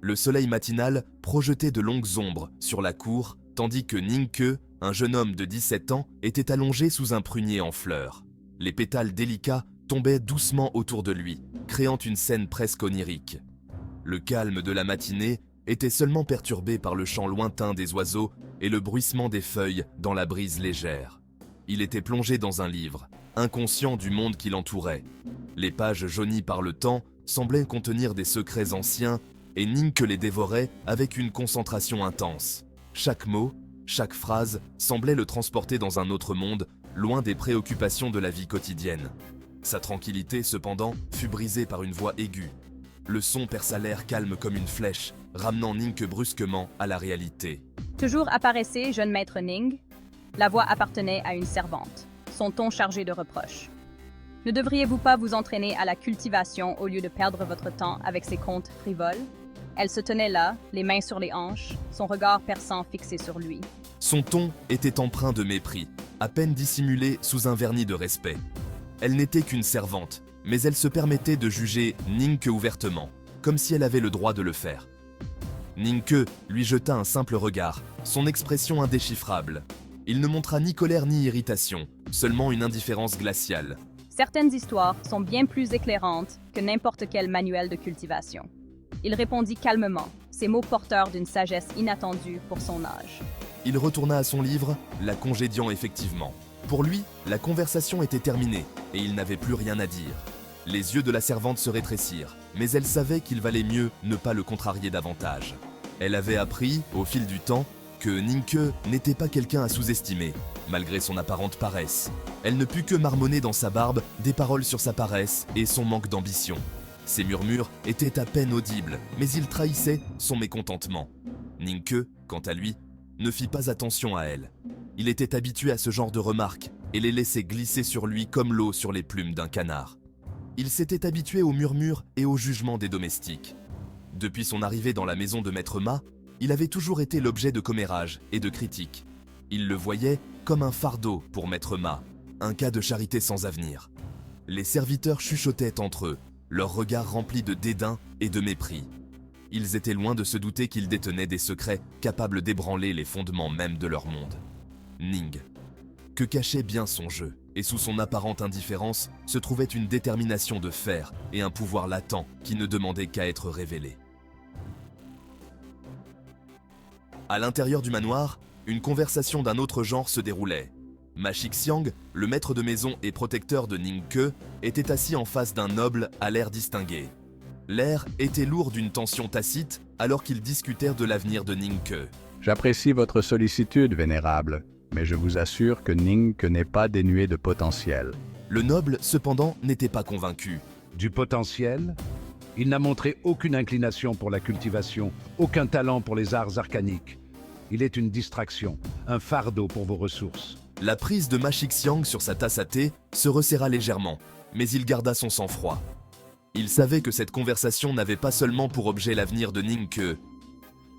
Le soleil matinal projetait de longues ombres sur la cour, tandis que Ning-ke, un jeune homme de 17 ans, était allongé sous un prunier en fleurs. Les pétales délicats tombaient doucement autour de lui, créant une scène presque onirique. Le calme de la matinée était seulement perturbé par le chant lointain des oiseaux et le bruissement des feuilles dans la brise légère. Il était plongé dans un livre, inconscient du monde qui l'entourait. Les pages jaunies par le temps semblaient contenir des secrets anciens et Ning-ke les dévorait avec une concentration intense. Chaque mot, chaque phrase semblait le transporter dans un autre monde, loin des préoccupations de la vie quotidienne. Sa tranquillité, cependant, fut brisée par une voix aiguë. Le son perça l'air calme comme une flèche, ramenant Ning-ke brusquement à la réalité. Toujours apparaissez, jeune maître Ning. La voix appartenait à une servante, son ton chargé de reproches. Ne devriez-vous pas vous entraîner à la cultivation au lieu de perdre votre temps avec ces contes frivoles? Elle se tenait là, les mains sur les hanches, son regard perçant fixé sur lui. Son ton était empreint de mépris, à peine dissimulé sous un vernis de respect. Elle n'était qu'une servante, mais elle se permettait de juger Ning-ke ouvertement, comme si elle avait le droit de le faire. Ning-ke lui jeta un simple regard, son expression indéchiffrable. Il ne montra ni colère ni irritation, seulement une indifférence glaciale. Certaines histoires sont bien plus éclairantes que n'importe quel manuel de cultivation. Il répondit calmement, ses mots porteurs d'une sagesse inattendue pour son âge. Il retourna à son livre, la congédiant effectivement. Pour lui, la conversation était terminée et il n'avait plus rien à dire. Les yeux de la servante se rétrécirent, mais elle savait qu'il valait mieux ne pas le contrarier davantage. Elle avait appris, au fil du temps, que Ning-ke n'était pas quelqu'un à sous-estimer, malgré son apparente paresse. Elle ne put que marmonner dans sa barbe des paroles sur sa paresse et son manque d'ambition. Ses murmures étaient à peine audibles, mais ils trahissaient son mécontentement. Ning-ke, quant à lui, ne fit pas attention à elle. Il était habitué à ce genre de remarques et les laissait glisser sur lui comme l'eau sur les plumes d'un canard. Il s'était habitué aux murmures et aux jugements des domestiques. Depuis son arrivée dans la maison de Maître Ma, il avait toujours été l'objet de commérages et de critiques. Il le voyait comme un fardeau pour Maître Ma, un cas de charité sans avenir. Les serviteurs chuchotaient entre eux, leurs regards remplis de dédain et de mépris. Ils étaient loin de se douter qu'ils détenaient des secrets capables d'ébranler les fondements même de leur monde. Ning. Que cachait bien son jeu, et sous son apparente indifférence se trouvait une détermination de fer et un pouvoir latent qui ne demandait qu'à être révélé. À l'intérieur du manoir, une conversation d'un autre genre se déroulait. Ma Shixiang, le maître de maison et protecteur de Ning-ke, était assis en face d'un noble à l'air distingué. L'air était lourd d'une tension tacite alors qu'ils discutèrent de l'avenir de Ning-ke. J'apprécie votre sollicitude, vénérable, mais je vous assure que Ning-ke n'est pas dénué de potentiel. Le noble, cependant, n'était pas convaincu. Du potentiel? Il n'a montré aucune inclination pour la cultivation, aucun talent pour les arts arcaniques. Il est une distraction, un fardeau pour vos ressources. La prise de Ma Shixiang sur sa tasse à thé se resserra légèrement, mais il garda son sang-froid. Il savait que cette conversation n'avait pas seulement pour objet l'avenir de Ning-ke.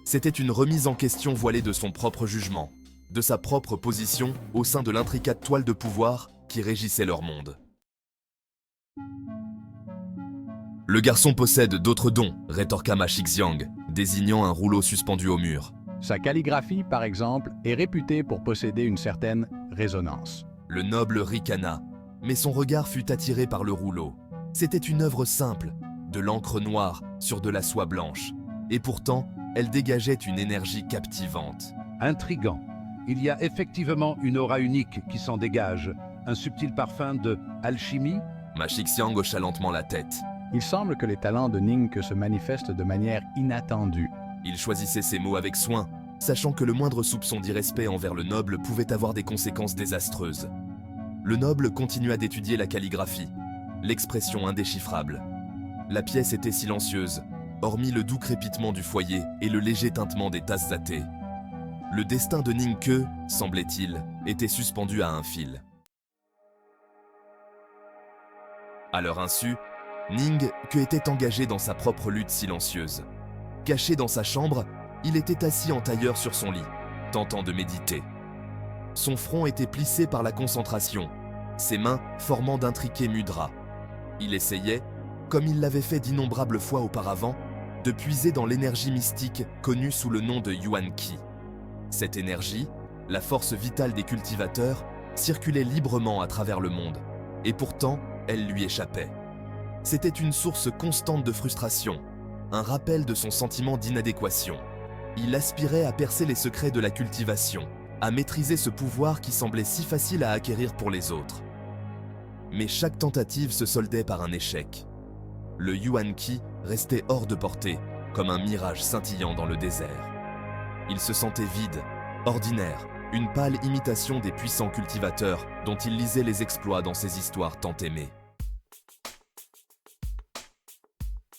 C'était une remise en question voilée de son propre jugement, de sa propre position au sein de l'intricate toile de pouvoir qui régissait leur monde. Le garçon possède d'autres dons, rétorqua Ma Shixiang, désignant un rouleau suspendu au mur. Sa calligraphie, par exemple, est réputée pour posséder une certaine résonance. Le noble ricana, mais son regard fut attiré par le rouleau. C'était une œuvre simple, de l'encre noire sur de la soie blanche, et pourtant, elle dégageait une énergie captivante. Intriguant. Il y a effectivement une aura unique qui s'en dégage, un subtil parfum de alchimie. Ma Shixiang hocha lentement la tête. Il semble que les talents de Ning-ke se manifestent de manière inattendue. Il choisissait ses mots avec soin, sachant que le moindre soupçon d'irrespect envers le noble pouvait avoir des conséquences désastreuses. Le noble continua d'étudier la calligraphie, l'expression indéchiffrable. La pièce était silencieuse, hormis le doux crépitement du foyer et le léger tintement des tasses à thé. Le destin de Ning-ke, semblait-il, était suspendu à un fil. À leur insu, Ning-ke était engagé dans sa propre lutte silencieuse. Caché dans sa chambre, il était assis en tailleur sur son lit, tentant de méditer. Son front était plissé par la concentration, ses mains formant d'intriqués mudras. Il essayait, comme il l'avait fait d'innombrables fois auparavant, de puiser dans l'énergie mystique connue sous le nom de Yuan Qi. Cette énergie, la force vitale des cultivateurs, circulait librement à travers le monde, et pourtant, elle lui échappait. C'était une source constante de frustration, un rappel de son sentiment d'inadéquation. Il aspirait à percer les secrets de la cultivation, à maîtriser ce pouvoir qui semblait si facile à acquérir pour les autres. Mais chaque tentative se soldait par un échec. Le Yuan Qi restait hors de portée, comme un mirage scintillant dans le désert. Il se sentait vide, ordinaire, une pâle imitation des puissants cultivateurs dont il lisait les exploits dans ses histoires tant aimées.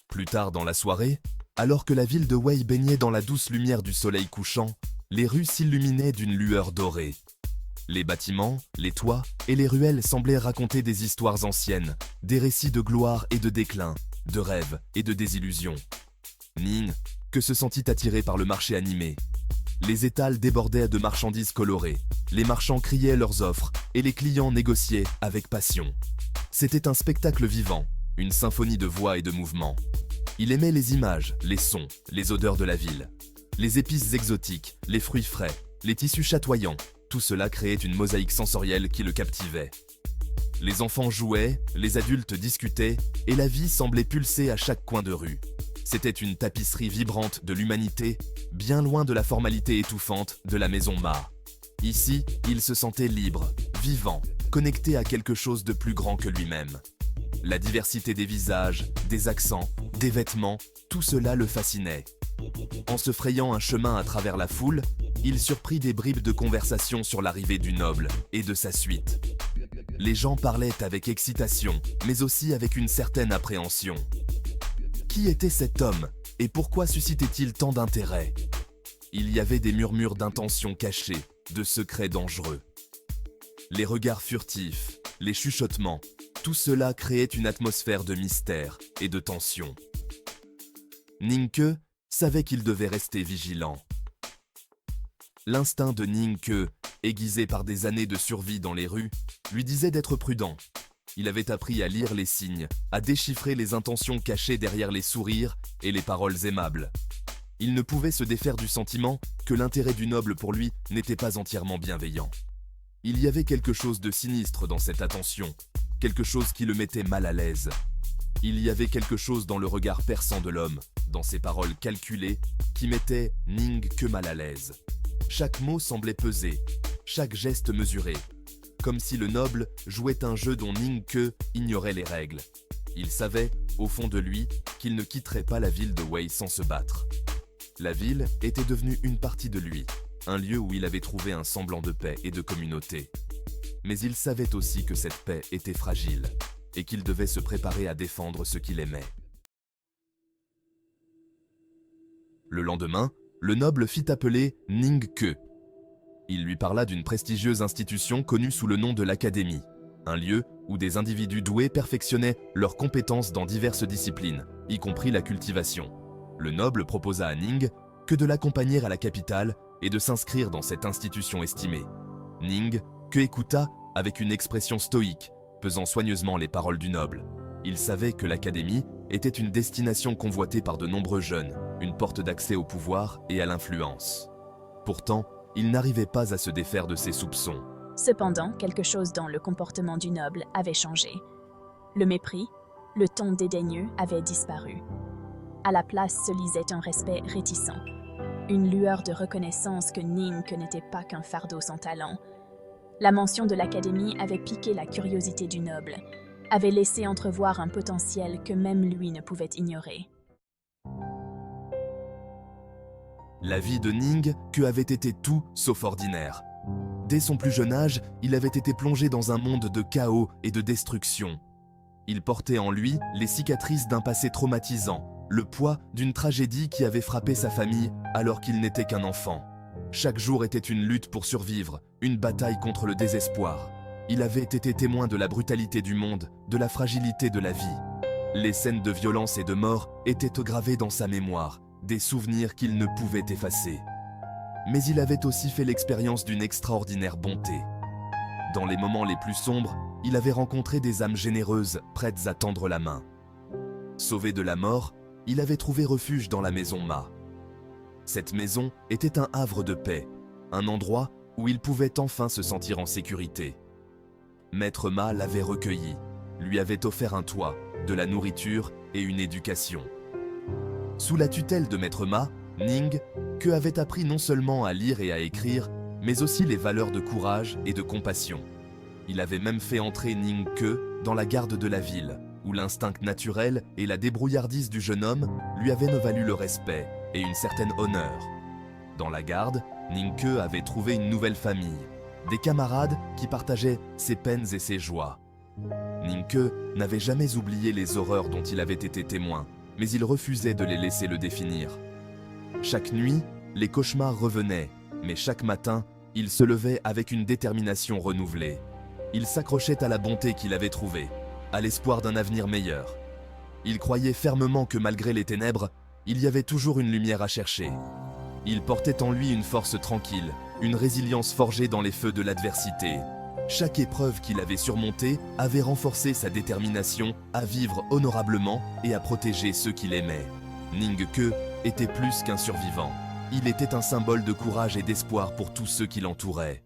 Plus tard dans la soirée, alors que la ville de Wei baignait dans la douce lumière du soleil couchant, les rues s'illuminaient d'une lueur dorée. Les bâtiments, les toits et les ruelles semblaient raconter des histoires anciennes, des récits de gloire et de déclin, de rêves et de désillusions. Ning, que se sentit attiré par le marché animé. Les étals débordaient de marchandises colorées, les marchands criaient leurs offres et les clients négociaient avec passion. C'était un spectacle vivant, une symphonie de voix et de mouvements. Il aimait les images, les sons, les odeurs de la ville. Les épices exotiques, les fruits frais, les tissus chatoyants, tout cela créait une mosaïque sensorielle qui le captivait. Les enfants jouaient, les adultes discutaient, et la vie semblait pulser à chaque coin de rue. C'était une tapisserie vibrante de l'humanité, bien loin de la formalité étouffante de la maison Ma. Ici, il se sentait libre, vivant, connecté à quelque chose de plus grand que lui-même. La diversité des visages, des accents, des vêtements, tout cela le fascinait. En se frayant un chemin à travers la foule, il surprit des bribes de conversation sur l'arrivée du noble et de sa suite. Les gens parlaient avec excitation, mais aussi avec une certaine appréhension. Qui était cet homme et pourquoi suscitait-il tant d'intérêt? Il y avait des murmures d'intentions cachées, de secrets dangereux. Les regards furtifs, les chuchotements, tout cela créait une atmosphère de mystère et de tension. Ning Ke savait qu'il devait rester vigilant. L'instinct de Ning Ke, aiguisé par des années de survie dans les rues, lui disait d'être prudent. Il avait appris à lire les signes, à déchiffrer les intentions cachées derrière les sourires et les paroles aimables. Il ne pouvait se défaire du sentiment que l'intérêt du noble pour lui n'était pas entièrement bienveillant. Il y avait quelque chose de sinistre dans cette attention, quelque chose qui le mettait mal à l'aise. Il y avait quelque chose dans le regard perçant de l'homme, dans ses paroles calculées, qui mettait Ning Ke mal à l'aise. Chaque mot semblait peser, chaque geste mesuré, comme si le noble jouait un jeu dont Ning Ke ignorait les règles. Il savait, au fond de lui, qu'il ne quitterait pas la ville de Wei sans se battre. La ville était devenue une partie de lui, un lieu où il avait trouvé un semblant de paix et de communauté. Mais il savait aussi que cette paix était fragile, et qu'il devait se préparer à défendre ce qu'il aimait. Le lendemain, le noble fit appeler Ning Ke. Il lui parla d'une prestigieuse institution connue sous le nom de l'Académie, un lieu où des individus doués perfectionnaient leurs compétences dans diverses disciplines, y compris la cultivation. Le noble proposa à Ning que de l'accompagner à la capitale et de s'inscrire dans cette institution estimée. Ning Ke écouta avec une expression stoïque, pesant soigneusement les paroles du noble. Il savait que l'Académie était une destination convoitée par de nombreux jeunes, une porte d'accès au pouvoir et à l'influence. Pourtant, il n'arrivait pas à se défaire de ses soupçons. Cependant, quelque chose dans le comportement du noble avait changé. Le mépris, le ton dédaigneux avait disparu. À la place se lisait un respect réticent, une lueur de reconnaissance que Ning Ke n'était pas qu'un fardeau sans talent. La mention de l'Académie avait piqué la curiosité du noble, avait laissé entrevoir un potentiel que même lui ne pouvait ignorer. La vie de Ning Ke avait été tout sauf ordinaire. Dès son plus jeune âge, il avait été plongé dans un monde de chaos et de destruction. Il portait en lui les cicatrices d'un passé traumatisant, le poids d'une tragédie qui avait frappé sa famille alors qu'il n'était qu'un enfant. Chaque jour était une lutte pour survivre, une bataille contre le désespoir. Il avait été témoin de la brutalité du monde, de la fragilité de la vie. Les scènes de violence et de mort étaient gravées dans sa mémoire, des souvenirs qu'il ne pouvait effacer. Mais il avait aussi fait l'expérience d'une extraordinaire bonté. Dans les moments les plus sombres, il avait rencontré des âmes généreuses, prêtes à tendre la main. Sauvé de la mort, il avait trouvé refuge dans la maison Ma. Cette maison était un havre de paix, un endroit où il pouvait enfin se sentir en sécurité. Maître Ma l'avait recueilli, lui avait offert un toit, de la nourriture et une éducation. Sous la tutelle de Maître Ma, Ning Ke avait appris non seulement à lire et à écrire, mais aussi les valeurs de courage et de compassion. Il avait même fait entrer Ning Ke dans la garde de la ville, où l'instinct naturel et la débrouillardise du jeune homme lui avaient valu le respect et une certaine honneur. Dans la garde, Ning Ke avait trouvé une nouvelle famille, des camarades qui partageaient ses peines et ses joies. Ning Ke n'avait jamais oublié les horreurs dont il avait été témoin, mais il refusait de les laisser le définir. Chaque nuit, les cauchemars revenaient, mais chaque matin, il se levait avec une détermination renouvelée. Il s'accrochait à la bonté qu'il avait trouvée, à l'espoir d'un avenir meilleur. Il croyait fermement que malgré les ténèbres, il y avait toujours une lumière à chercher. Il portait en lui une force tranquille, une résilience forgée dans les feux de l'adversité. Chaque épreuve qu'il avait surmontée avait renforcé sa détermination à vivre honorablement et à protéger ceux qu'il aimait. Ning Ke était plus qu'un survivant. Il était un symbole de courage et d'espoir pour tous ceux qui l'entouraient.